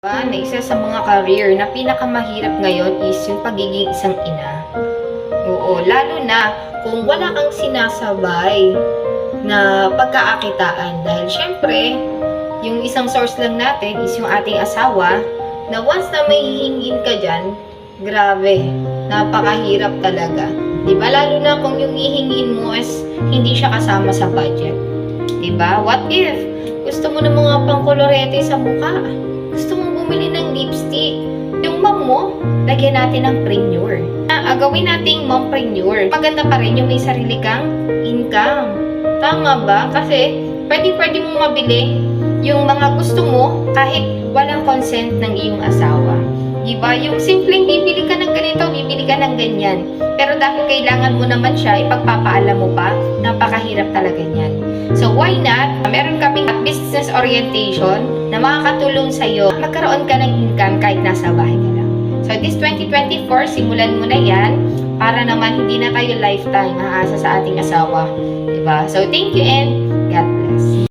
Na isa sa mga career na pinakamahirap ngayon is yung pagiging isang ina. Oo, lalo na kung wala kang sinasabay na pagkaakitaan. Dahil syempre, yung isang source lang natin is yung ating asawa na once na may hihingin ka dyan, grabe, napakahirap talaga. Diba? Lalo na kung yung hihingin mo is hindi siya kasama sa budget. Diba? What if gusto mo ng mga pangkolorete sa mukha? Gusto mong bumili ng lipstick. Yung mom mo, lagyan natin ng preneur. Gawin nating mompreneur. Maganda pa rin yung may sarili kang income. Tama ba? Kasi pwede mong mabili yung mga gusto mo kahit walang consent ng iyong asawa. Diba? Yung simpleng bibili ka ng ganito, bibili ka ng ganyan. Pero dahil kailangan mo naman siya, ipagpapaalam mo pa, napakahirap talaga niyan. So why not? Meron kaming business orientation na makakatulong sa'yo magkaroon ka ng income kahit nasa bahay ka lang. So this 2024, simulan mo na yan para naman hindi na tayo lifetime aasa sa ating asawa. Diba? So thank you and God bless.